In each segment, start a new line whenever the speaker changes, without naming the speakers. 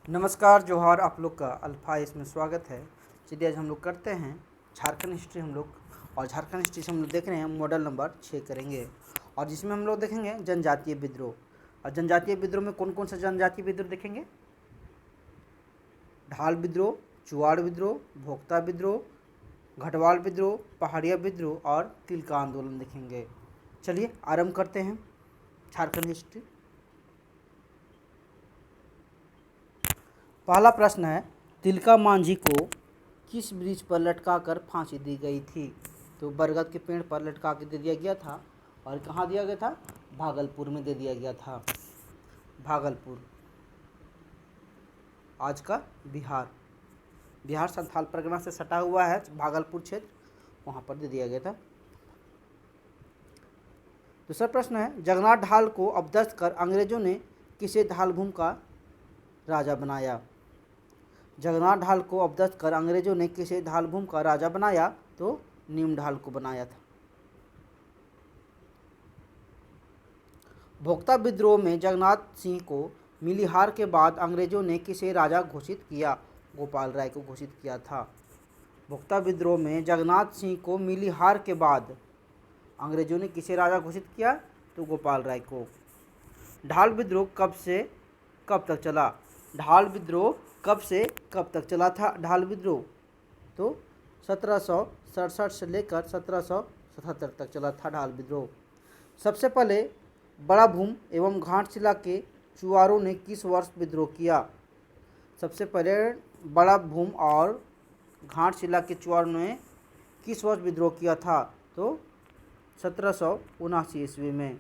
नमस्कार जोहार, आप लोग का अल्फ़ा इसमें स्वागत है। चलिए आज हम लोग करते हैं झारखंड हिस्ट्री हम लोग। और झारखंड हिस्ट्री से हम लोग देख रहे हैं मॉडल नंबर 6 करेंगे, और जिसमें हम लोग देखेंगे जनजातीय विद्रोह। और जनजातीय विद्रोह में कौन कौन सा जनजातीय विद्रोह देखेंगे? ढाल विद्रोह, चुआड़ विद्रोह, भोक्ता विद्रोह, घटवाल विद्रोह, पहाड़िया विद्रोह और तिलका आंदोलन देखेंगे। चलिए आरंभ करते हैं झारखंड हिस्ट्री। पहला प्रश्न है, तिलका मांझी को किस ब्रिज पर लटका कर फांसी दी गई थी? तो बरगद के पेड़ पर लटका के दे दिया गया था। और कहाँ दिया गया था? भागलपुर में दे दिया गया था। भागलपुर आज का बिहार, बिहार संथाल परगना से सटा हुआ है भागलपुर क्षेत्र, वहाँ पर दे दिया गया था। दूसरा प्रश्न है, जगन्नाथ ढाल को अपदस्थ कर अंग्रेजों ने किसे ढालभूमि का राजा बनाया? जगन्नाथ ढाल को अपदस्थ कर अंग्रेजों ने किसे ढालभूमि का राजा बनाया? तो नीम ढाल को बनाया था। भोक्ता विद्रोह में जगन्नाथ सिंह को मिली हार के बाद अंग्रेजों ने किसे राजा घोषित किया? गोपाल राय को घोषित किया था। भोक्ता विद्रोह में जगन्नाथ सिंह को मिली हार के बाद अंग्रेजों ने किसे राजा घोषित किया? तो गोपाल राय को। ढाल विद्रोह कब से कब तक चला? ढाल विद्रोह कब से कब तक चला था? ढाल विद्रोह तो 1767 से लेकर 1777 तक चला था ढाल विद्रोह। सबसे पहले बड़ा भूम एवं घाटशिला के चुआरों ने किस वर्ष विद्रोह किया? सबसे पहले बड़ा भूम और घाटशिला के चुआरों ने किस वर्ष विद्रोह किया था? तो 1779 ईस्वी में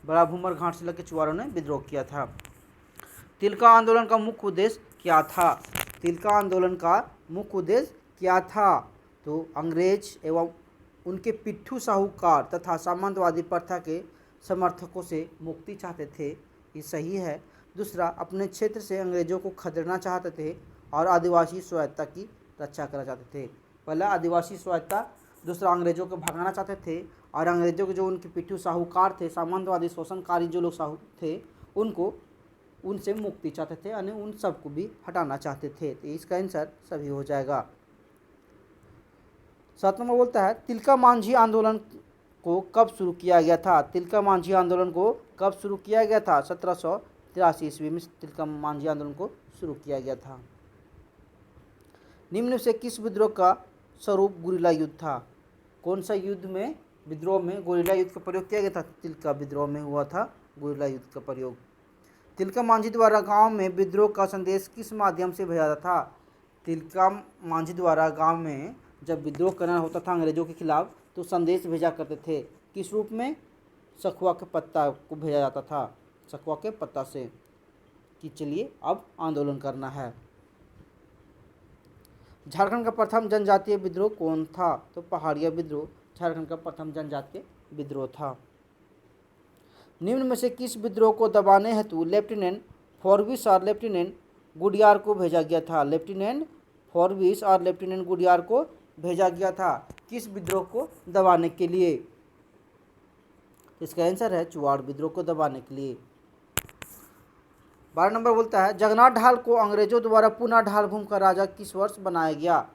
बड़ा भूम और घाटशिला के चुआरों ने विद्रोह किया था। तिलका आंदोलन का मुख्य उद्देश्य क्या था? तिलका आंदोलन का मुख्य उद्देश्य क्या था? तो अंग्रेज एवं उनके पिट्ठू साहूकार तथा सामंतवादी प्रथा के समर्थकों से मुक्ति चाहते थे, ये सही है। दूसरा, अपने क्षेत्र से अंग्रेजों को खदेड़ना चाहते थे और आदिवासी स्वायत्ता की रक्षा करना चाहते थे। पहला आदिवासी स्वायत्ता, दूसरा अंग्रेजों को भगाना चाहते थे, और अंग्रेजों के जो उनके पिट्ठू साहूकार थे, सामंतवादी शोषणकारी जो लोग साहू थे, उनको उनसे मुक्ति चाहते थे, यानी उन सबको भी हटाना चाहते थे। तो इसका आंसर सभी हो जाएगा। 7 नंबर बोलता है, तिलका मांझी आंदोलन को कब शुरू किया गया था? तिलका मांझी आंदोलन को कब शुरू किया गया था? 1783 ईस्वी में तिलका मांझी आंदोलन को शुरू किया गया था। निम्न से किस विद्रोह का स्वरूप गुरिल्ला युद्ध था? कौन सा युद्ध में, विद्रोह में गुरिल्ला युद्ध का प्रयोग किया गया था? तिलका विद्रोह में हुआ था गुरिल्ला युद्ध का प्रयोग। तिलका मांझी द्वारा गांव में विद्रोह का संदेश किस माध्यम से भेजा जाता था? तिलका मांझी द्वारा गांव में जब विद्रोह करना होता था अंग्रेजों के खिलाफ, तो संदेश भेजा करते थे। किस रूप में? सखुआ के पत्ता को भेजा जाता था, सखुआ के पत्ता से, कि चलिए अब आंदोलन करना है। झारखंड का प्रथम जनजातीय विद्रोह कौन था? तो पहाड़िया विद्रोह झारखंड का प्रथम जनजातीय विद्रोह था। निम्न में से किस विद्रोह को दबाने हेतु लेफ्टिनेंट फॉरविस और लेफ्टिनेंट गुडियार को भेजा गया था? लेफ्टिनेंट फॉरविस और लेफ्टिनेंट गुडियार को भेजा गया था किस विद्रोह को दबाने के लिए? इसका आंसर है चुआड़ विद्रोह को दबाने के लिए। 12 नंबर बोलता है, जगन्नाथ ढाल को अंग्रेजों द्वारा पुनः ढालभूमि का राजा किस वर्ष बनाया गया?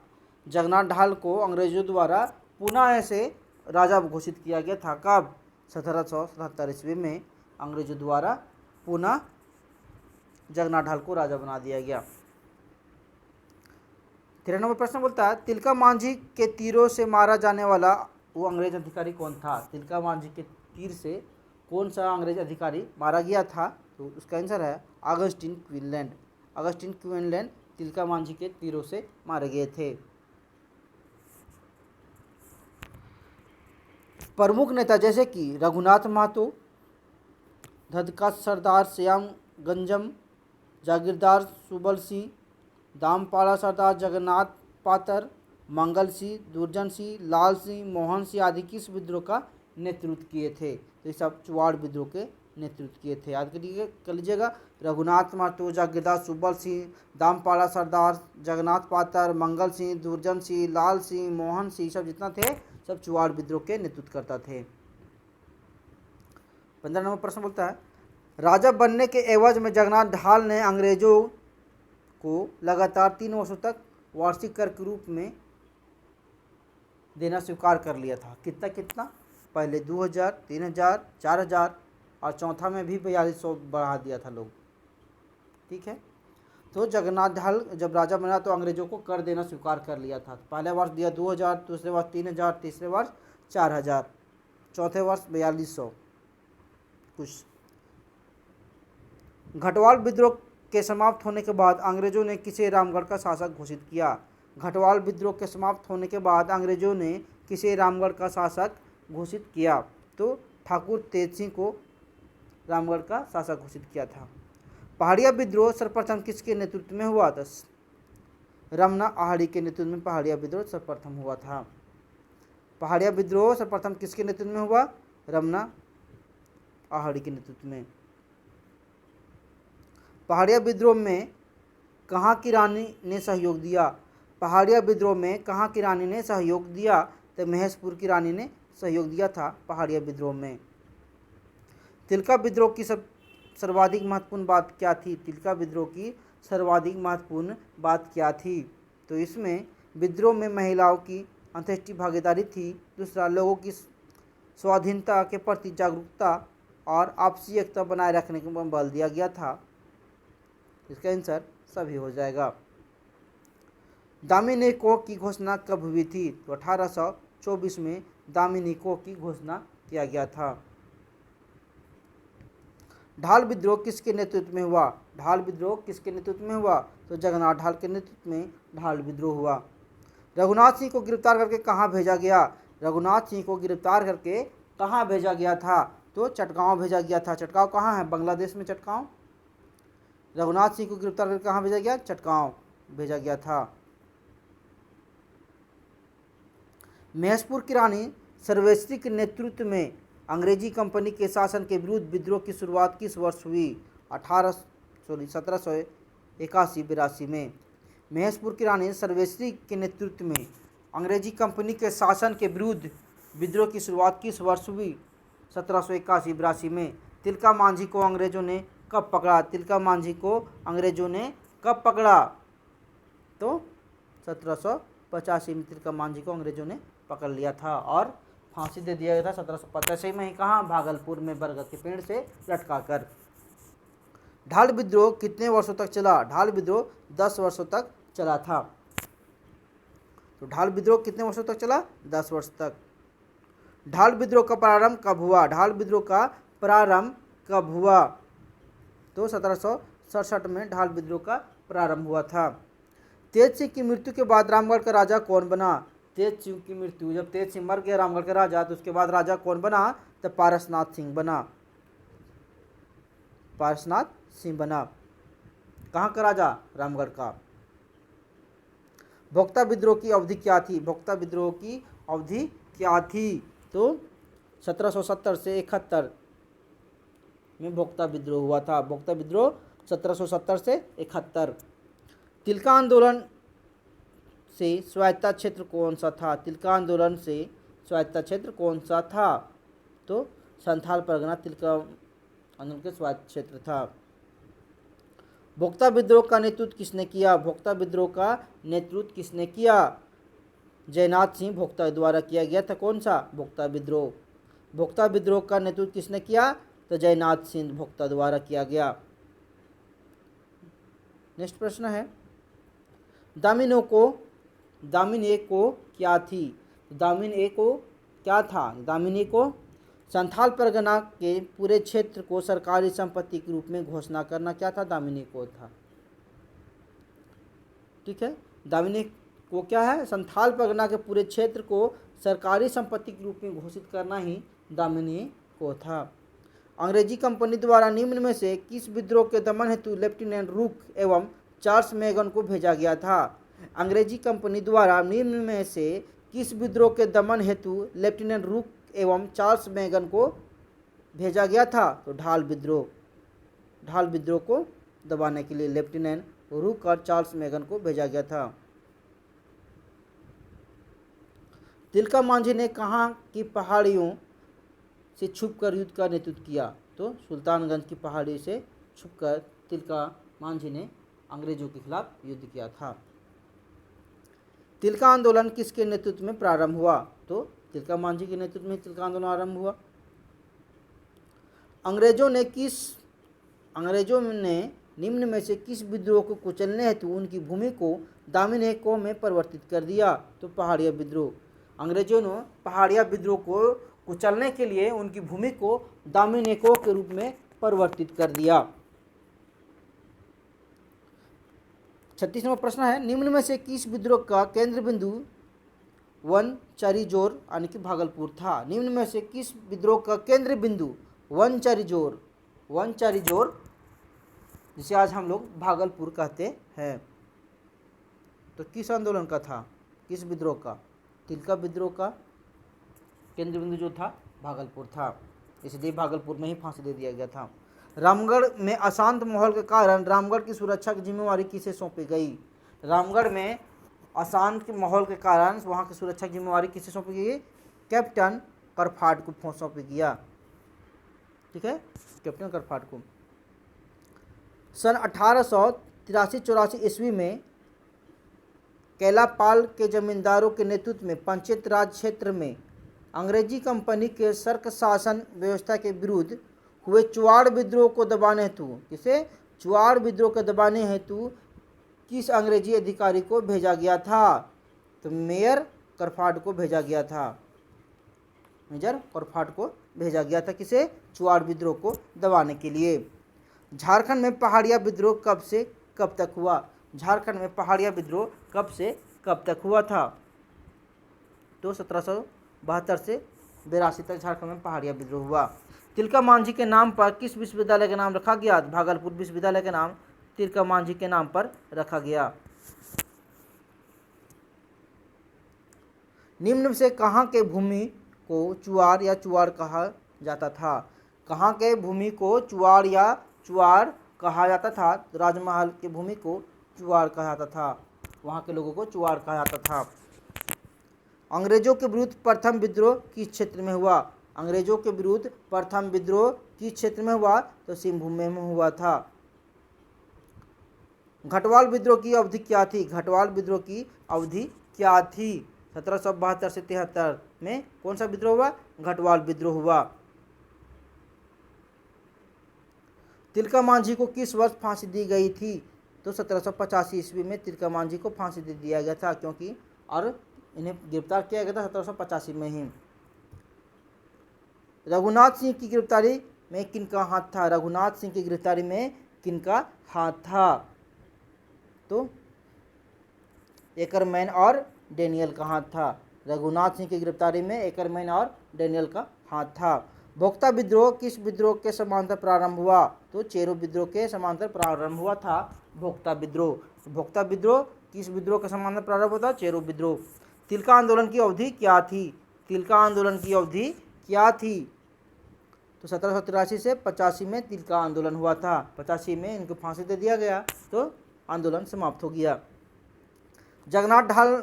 जगन्नाथ ढाल को अंग्रेजों द्वारा पुनः ऐसे राजा घोषित किया गया था। कब? 1777 ईस्वी में अंग्रेजों द्वारा पुनः जगन्नाथ ढाल को राजा बना दिया गया। 13 नंबर प्रश्न बोलता है, तिलका मांझी के तीरों से मारा जाने वाला वो अंग्रेज अधिकारी कौन था? तिलका मांझी के तीर से कौन सा अंग्रेज अधिकारी मारा गया था? तो उसका आंसर है अगस्टिन क्वीनलैंड। अगस्टिन क्वीनलैंड तिलका मांझी के तीरों से मारे गए थे। प्रमुख नेता जैसे कि रघुनाथ महतो, धदका सरदार श्याम गंजम, जागीरदार सुबल सिंह, दामपाड़ा सरदार जगन्नाथ पातर, मंगल सिंह, दुर्जन सिंह, लाल सिंह, मोहन सिंह आदि किस विद्रोह का नेतृत्व किए थे? तो ये सब चुआड़ विद्रोह के नेतृत्व किए थे। याद करिए, कर लीजिएगा, रघुनाथ महतो, जागीरदार सुबल सिंह, दामपाड़ा सरदार जगन्नाथ पातर, मंगल सिंह, दुर्जन सिंह, लाल सिंह, मोहन सिंह, सब जितना थे सब चुआड़ विद्रोह के नेतृत्व करता थे। 15 नंबर प्रश्न बोलता है, राजा बनने के एवज में जगन्नाथ ढाल ने अंग्रेजों को लगातार 3 वर्षों तक वार्षिक कर के रूप में देना स्वीकार कर लिया था। कितना कितना? पहले 2000, 3000, 4000 और चौथा में भी 4200 बढ़ा दिया था लोग। ठीक है, तो जगन्नाथ ढाल जब राजा बना तो अंग्रेजों को कर देना स्वीकार कर लिया था। पहले वर्ष दिया 2000, दूसरे वर्ष 3000, तीसरे वर्ष 4000, चौथे वर्ष 4200 कुछ। घटवाल विद्रोह के समाप्त होने के बाद अंग्रेजों ने किसे रामगढ़ का शासक घोषित किया? घटवाल विद्रोह के समाप्त होने के बाद अंग्रेजों ने किसे रामगढ़ का शासक घोषित किया? तो ठाकुर तेज सिंह को रामगढ़ का शासक घोषित किया था। पहाड़िया विद्रोह सर्वप्रथम किसके नेतृत्व में हुआ था? रमना आहाड़ी के नेतृत्व में पहाड़िया विद्रोह सर्वप्रथम हुआ था। पहाड़िया विद्रोह सर्वप्रथम किसके नेतृत्व में हुआ? रमना आहाड़ी के नेतृत्व में। पहाड़िया विद्रोह में कहाँ की रानी ने सहयोग दिया? पहाड़िया विद्रोह में कहाँ की रानी ने सहयोग दिया? तो महेशपुर की रानी ने सहयोग दिया था पहाड़िया विद्रोह में। तिलका विद्रोह की सर्वाधिक महत्वपूर्ण बात क्या थी? तिलका विद्रोह की सर्वाधिक महत्वपूर्ण बात क्या थी? तो इसमें विद्रोह में महिलाओं की अंत्येष्टि भागीदारी थी। दूसरा, लोगों की स्वाधीनता के प्रति जागरूकता और आपसी एकता बनाए रखने पर बल दिया गया था। इसका आंसर सभी हो जाएगा। दामिनी कोर की घोषणा कब हुई थी? तो 1824 में दामिनी कोर की घोषणा किया गया था। ढाल विद्रोह किसके नेतृत्व में हुआ? ढाल विद्रोह किसके नेतृत्व में हुआ? तो जगन्नाथ ढाल के नेतृत्व में ढाल विद्रोह हुआ। रघुनाथ सिंह को गिरफ्तार करके कहाँ भेजा गया? रघुनाथ सिंह को गिरफ्तार करके कहाँ भेजा गया था? तो चटगांव भेजा गया था। चटगांव कहाँ है? बांग्लादेश में चटगांव। रघुनाथ सिंह को गिरफ्तार करके कहाँ भेजा गया? चटगांव भेजा गया था। महेशपुर की रानी सर्वेश्वरी के नेतृत्व में अंग्रेजी कंपनी के शासन के विरुद्ध विद्रोह की शुरुआत किस वर्ष हुई? 1781-82 में। महेशपुर की रानी सर्वेश्वरी के नेतृत्व में अंग्रेजी कंपनी के शासन के विरुद्ध विद्रोह की शुरुआत किस वर्ष हुई? 1781-82 में। तिलका मांझी को अंग्रेजों ने कब पकड़ा? तिलका मांझी को अंग्रेजों ने कब पकड़ा? तो 1785 में तिलका मांझी को अंग्रेजों ने पकड़ लिया था और फांसी दे दिया गया था 1785 में ही। कहाँ? भागलपुर में बरगद के पेड़ से लटका कर। ढाल विद्रोह कितने वर्षों तक चला? ढाल विद्रोह 10 वर्षों तक चला था। तो ढाल विद्रोह कितने वर्षों तक चला? 10 वर्ष तक। ढाल विद्रोह का प्रारंभ कब हुआ? ढाल विद्रोह का प्रारंभ कब हुआ? तो 1767 में ढाल विद्रोह का प्रारंभ हुआ था। तेज सिंह की मृत्यु के बाद रामगढ़ का राजा कौन बना? तेज सिंह की मृत्यु, जब तेज सिंह मर गया रामगढ़ का राजा, तो उसके बाद राजा कौन बना? तो पारसनाथ सिंह बना। पारसनाथ सिंह बना। कहाँ का राजा? रामगढ़ का। भोक्ता विद्रोह की अवधि क्या थी? भोक्ता विद्रोह की अवधि क्या थी? तो 1770 से 71 में भोक्ता विद्रोह हुआ था। भोक्ता विद्रोह 1770 से 71। तिलका आंदोलन से स्वायत्ता क्षेत्र कौन सा था? तिलका आंदोलन से स्वायत्ता क्षेत्र कौन सा था? तो संथाल परगना तिलका आंदोलन के स्वायत्त क्षेत्र था। भोक्ता विद्रोह का नेतृत्व किसने किया? भोक्ता विद्रोह का नेतृत्व किसने किया? जयनाथ सिंह भोक्ता द्वारा किया गया था। कौन सा? भोक्ता विद्रोह। भोक्ता विद्रोह का नेतृत्व किसने किया? तो जयनाथ सिंह भोक्ता द्वारा किया गया। नेक्स्ट प्रश्न है, दामिनी को क्या थी? दामिनी को क्या था? दामिनी को संथाल परगना के पूरे क्षेत्र को सरकारी संपत्ति के रूप में घोषणा करना क्या था? दामिनी को था। ठीक है, दामिनी को क्या है? संथाल परगना के पूरे क्षेत्र को सरकारी संपत्ति के रूप में घोषित करना ही दामिनी को था। अंग्रेजी कंपनी द्वारा निम्न में से किस विद्रोह के दमन हेतु लेफ्टिनेंट रूक एवं चार्ल्स मैगन को भेजा गया था? अंग्रेजी कंपनी द्वारा निम्न में से किस विद्रोह के दमन हेतु लेफ्टिनेंट रूक एवं चार्ल्स मैगन को भेजा गया था? तो ढाल विद्रोह। ढाल विद्रोह को दबाने के लिए लेफ्टिनेंट रूक और चार्ल्स मैगन को भेजा गया था। तिलका मांझी ने कहाँ की पहाड़ियों से छुपकर युद्ध का नेतृत्व किया? तो तो सुल्तानगंज की पहाड़ी से छुपकर तिलका मांझी ने अंग्रेजों के खिलाफ युद्ध किया था। तिलका आंदोलन किसके नेतृत्व में प्रारंभ हुआ? तो तिलका मांझी के नेतृत्व में तिलका आंदोलन आरंभ हुआ। अंग्रेजों ने निम्न में से किस विद्रोह को कुचलने हेतु उनकी भूमि को दामिनी को में परिवर्तित कर दिया? तो पहाड़िया विद्रोह। अंग्रेजों ने पहाड़िया विद्रोह को कुचलने के लिए उनकी भूमि को दामिनी को के रूप में परिवर्तित कर दिया। 36 नंबर प्रश्न है, निम्न में से किस विद्रोह का केंद्र बिंदु वनचरीजोर यानी कि भागलपुर था? निम्न में से किस विद्रोह का केंद्र बिंदु वनचरीजोर जिसे आज हम लोग भागलपुर कहते हैं, तो किस आंदोलन का था? किस विद्रोह का? तिलका विद्रोह का केंद्र बिंदु जो था भागलपुर था, इसलिए भागलपुर में ही फांसी दे दिया गया था। रामगढ़ में अशांत माहौल के कारण रामगढ़ की सुरक्षा की जिम्मेवारी किसे सौंपी गई? रामगढ़ में अशांत के माहौल के कारण वहाँ की सुरक्षा की जिम्मेवारी किसे सौंपी गई? कैप्टन करफाट को सौंपी गया। ठीक है, कैप्टन करफाट को। सन 1883-84 ईस्वी में कैलापाल के जमींदारों के नेतृत्व में पंचायत राज क्षेत्र में अंग्रेजी कंपनी के सर्क शासन व्यवस्था के विरुद्ध हुए चुआड़ विद्रोह को दबाने हेतु चुआड़ विद्रोह को दबाने हेतु किस अंग्रेजी अधिकारी को भेजा गया था? तो मेजर करफाट को भेजा गया था। मेजर करफाट को भेजा गया था किसे? चुआड़ विद्रोह को दबाने के लिए। झारखंड में पहाड़िया विद्रोह कब से कब तक हुआ? झारखंड में पहाड़िया विद्रोह कब से कब तक हुआ था? तो 1772 से 82 तक झारखंड में पहाड़िया विद्रोह हुआ। तिलका मांझी के नाम पर किस विश्वविद्यालय का नाम रखा गया? भागलपुर विश्वविद्यालय का नाम तिलका मांझी के नाम पर रखा गया। निम्न से कहाँ के भूमि को चुआड़ या चुआड़ कहा जाता था? कहाँ के भूमि को चुआड़ या चुआड़ कहा जाता था? राजमहल की भूमि को चुआड़ कहा जाता था, वहाँ के लोगों को चुआड़ कहा जाता था। अंग्रेजों के विरुद्ध प्रथम विद्रोह किस क्षेत्र में हुआ? अंग्रेजों के विरुद्ध प्रथम विद्रोह किस क्षेत्र में हुआ? तो सिंहभूम में हुआ था। घटवाल विद्रोह की अवधि क्या थी? घटवाल विद्रोह की अवधि क्या थी? 1772 से 73 में कौन सा विद्रोह हुआ? घटवाल विद्रोह हुआ। तिलका मांझी को किस वर्ष फांसी दी गई थी? तो 1785 ईस्वी में तिलका मांझी को फांसी दे दिया गया था, क्योंकि और इन्हें गिरफ्तार किया गया था 1785 में ही। रघुनाथ सिंह की गिरफ्तारी में किनका हाथ था? रघुनाथ सिंह की गिरफ्तारी में किनका हाथ था? तो एकरमैन और डेनियल का हाथ था। रघुनाथ सिंह की गिरफ्तारी में एकरमैन और डेनियल का हाथ था। भोक्ता विद्रोह किस विद्रोह के समांतर प्रारंभ हुआ? तो चेरो विद्रोह के समांतर प्रारंभ हुआ था भोक्ता विद्रोह। भोक्ता विद्रोह किस विद्रोह के समांतर प्रारंभ हुआ था? चेरो विद्रोह। तिलका आंदोलन की अवधि क्या थी? तिलका आंदोलन की अवधि क्या थी? तो 1783 से 85 में तिलका आंदोलन हुआ था। 85 में इनको फांसी दे दिया गया तो आंदोलन समाप्त हो गया। जगन्नाथ ढाल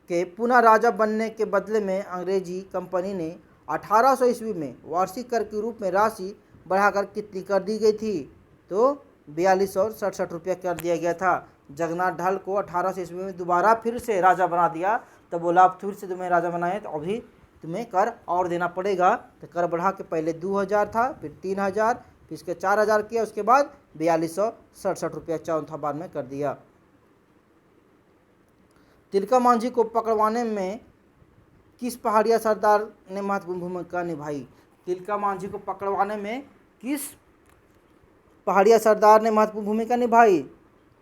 के पुनः राजा बनने के बदले में अंग्रेजी कंपनी ने 1800 ईस्वी में वार्षिक कर के रूप में राशि बढ़ाकर कितनी कर दी गई थी? तो 4267 रुपया कर दिया गया था। जगन्नाथ ढाल को 1800 ईस्वी में दोबारा फिर से राजा बना दिया, तो बोला अब फिर से तुम्हें राजा बनाए तो अभी तुम्हें कर और देना पड़ेगा। तो कर बढ़ा के पहले 2000 था, फिर 3000, फिर इसके 4000 किया, उसके बाद 4267 रुपया चौथा बार में कर दिया। तिलका मांझी को पकड़वाने में किस पहाड़िया सरदार ने महत्वपूर्ण भूमिका निभाई? तिलका मांझी को पकड़वाने में किस पहाड़िया सरदार ने महत्वपूर्ण भूमिका निभाई?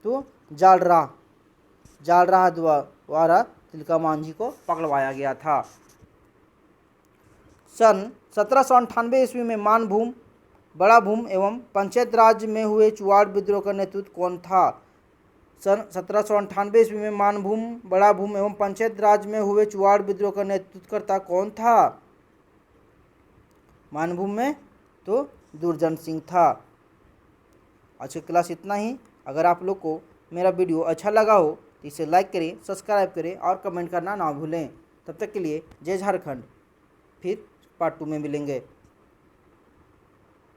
तो जालराह द्वारा तिलका मांझी को पकड़वाया गया था। सन 1798 ईस्वी में मानभूम, बड़ा भूम एवं पंचायत राज में हुए चुआड़ विद्रोह का नेतृत्व कौन था? सन 1798 ईस्वी में मानभूम, बड़ा भूम एवं पंचायत राज में हुए चुआड़ विद्रोह का नेतृत्वकर्ता कौन था? मानभूम में तो दुर्जन सिंह था। आज की क्लास इतना ही। अगर आप लोग को मेरा वीडियो अच्छा लगा हो तो इसे लाइक करें, सब्सक्राइब करें और कमेंट करना ना भूलें। तब तक के लिए जय झारखंड। फिर पार्ट 2 में मिलेंगे।